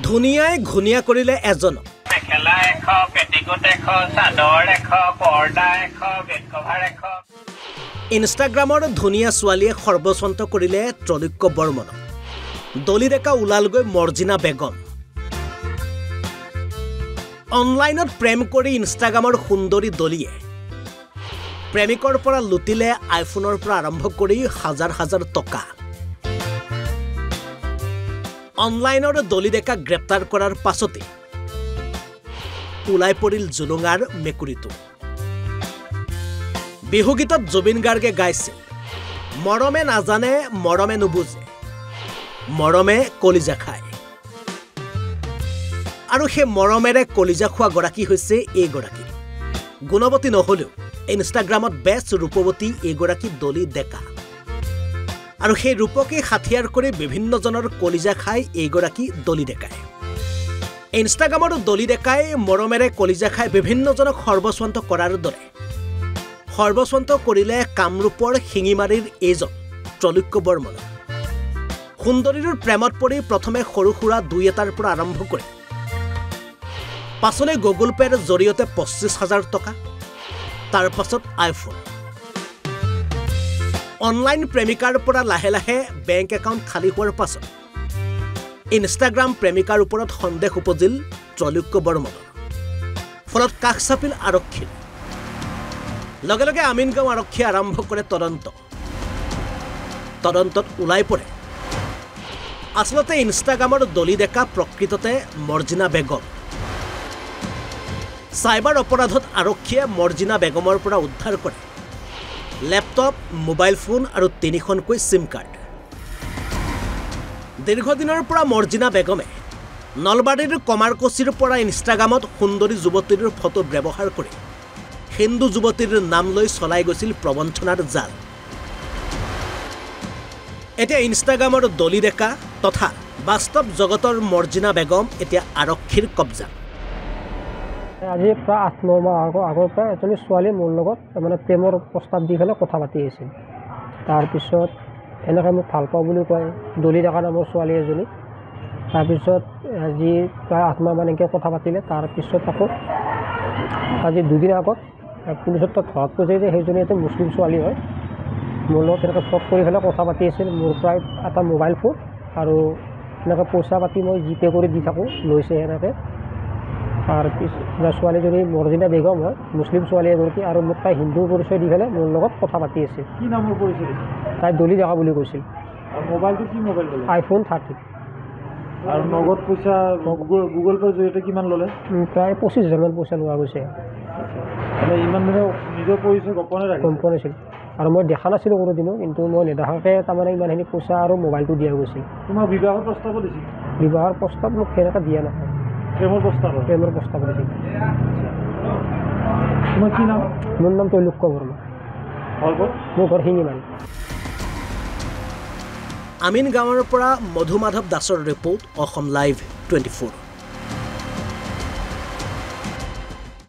ধুনিয়াই ঘুনিয়া কৰিলে এজন মেখেলা এখ পেটিকোট এখ চাদৰ এখ পৰ্দা এখ বেড কভাৰ এখ ইনষ্টাগ্ৰামৰ ধুনিয়া ছোৱালীয়ে সৰ্বস্বন্ত কৰিলে ত্ৰৈলোক্য বৰ্মন দলি ডেকা ওলালগৈ মৰ্জিনা বেগম অনলাইনত প্ৰেম কৰি ইনষ্টাগ্ৰামৰ সুন্দৰী দলিয়ে প্ৰেমিকৰ পৰা লুটিলে আইফোনৰ পৰা আৰম্ভ কৰি হাজাৰ হাজাৰ টকা অনলাইনৰ দলি ডেকা গ্ৰেপ্তাৰ কৰাৰ পাছতে ওলাই পৰিল জুলুঙাৰ মেকুৰীটো বিহুগীতত জুবিন গাৰ্গে গাইছিল মৰমে নাজানে মৰমে নুবুজে মৰমে কলিজা খায় আৰু সেই মৰমেৰে কলিজা খোৱা গৰাকী হৈছে এইগৰাকী গুণৱতী নহলেও ইনষ্টাগ্ৰামত বেষ্ট ৰূপৱতী এইগৰাকী দলি ডেকা আৰু সেই ৰূপকে হাথিয়াৰ কৰি বিভিন্নজনৰ কলিজা খাই এইগৰাকী দলি ডেকাই ইনষ্টাগ্ৰামৰ দলি ডেকাই মৰমেৰে কলিজা খাই বিভিন্নজনক সৰ্বস্বন্ত কৰাৰ দৰে সৰ্বস্বন্ত কৰিলে কামৰূপৰ শিঙিমাৰীৰ এইজন ত্ৰৈলোক্য বৰ্মন সুন্দৰীৰ প্ৰেমত পৰি প্ৰথমে সৰু সুৰা দুই এটাৰ পৰা আৰম্ভ কৰি পাছলৈ গুগল পেৰ জৰিয়তে ২৫,০০০ টকা তাৰ পাছত আইফোন অনলাইন প্ৰেমিকাৰ পৰা লাহে লাহে বেংক একাউণ্ট খালী হোৱাৰ পাছত ইনষ্টাগ্ৰাম প্ৰেমিকাৰ ওপৰত সন্দেহ উপজিল ত্ৰৈলোক্য বৰ্মনৰ ফলত কাষ চাপিল আৰক্ষীৰ লগে লগে আমিনগাঁও আৰক্ষীয়ে আৰম্ভ কৰে তদন্তত ওলাই পৰে আচলতে ইনষ্টাগ্ৰামৰ দলি ডেকা প্ৰকৃততে মৰ্জিনা বেগম চাইবাৰ অপৰাধত আৰক্ষীয়ে মৰ্জিনা বেগমৰ পৰা উদ্ধাৰ কৰে লেপটপ মোবাইল ফোন আৰু ৩খনকৈ চিম কাৰ্ড দীৰ্ঘদিনৰ পৰা মৰ্জিনা বেগমে নলবাৰীৰ কমাৰকচিৰ পৰা ইনষ্টাগ্ৰামত সুন্দৰী যুৱতীৰ ফটো ব্যৱহাৰ কৰি হিন্দু যুৱতীৰ নাম লৈ চলাই গৈছিল প্ৰবঞ্চনাৰ জাল এতিয়া ইনষ্টাগ্ৰামৰ দলি ডেকা তথা বাস্তৱ জগতৰ মৰ্জিনা বেগম এতিয়া আৰক্ষীৰ কব্জা আজি প্ৰায় ৮-৯ মাহ আগৰ পৰা এজনী ছোৱালী মোৰ লগত মানে প্ৰেমৰ প্ৰস্তাৱ দি পেলাই কথা পাতি আছিল তাৰপিছত এনেকৈ মোক ভাল পাওঁ বুলি কয় দলি ডেকা নামৰ ছোৱালী এজনী তাৰপিছত আজি প্ৰায় ৮ মাহমান এনেকৈ কথা পাতিলে তাৰপিছত আকৌ আজি দুদিন আগত পুলিচত ধৰাত পৰিছে যে সেইজনী এটা মুছলিম ছোৱালী হয় মোৰ লগত এনেকৈ ফোন কৰি পেলাই কথা পাতি আছিল মোৰ প্ৰায় এটা মোবাইল ফোন আৰু এনেকৈ পইচা পাতি মই জিপে' কৰি দি থাকোঁ লৈছে এনেকৈ তাৰপিছত ছোৱালীজনী মৰ্জিনা বেগম হয় মুছলিম ছোৱালী এগৰাকী আৰু মোক তাই হিন্দু পৰিচয় দি পেলাই মোৰ লগত কথা পাতি আছিল কি নামৰ পৰিচয় তাই দলি ডেকা বুলি কৈছিল মোবাইলটো কি মোবাইল ল'লে আইফোন 30 আৰু নগদ পইচা গুগল পেৰ জৰিয়তে কিমান ল'লে প্ৰায় ২৫,০০০মান পইচা লোৱা গৈছে ইমান দিনে নিজৰ পৰিচয় গোপনে আছিল আৰু মই দেখা নাছিলোঁ কোনোদিনো কিন্তু মই নেদেখাকৈ তাৰমানে ইমানখিনি পইচা আৰু মোবাইলটো দিয়া গৈছিল তোমাক বিবাহৰ প্ৰস্তাৱো দিছিল বিবাহৰ প্ৰস্তাৱ মোক সেনেকৈ দিয়া নহয় প্ৰেমৰ প্ৰস্তাৱ দিছিল তোমাৰ কি নাম মোৰ নাম ত্ৰৈলোক্য বৰ্মন মোৰ ঘৰ শিঙিমাৰী আমিন গাঁৱৰ পৰা মধু মাধৱ দাসৰ ৰিপৰ্ট অসম লাইভ 24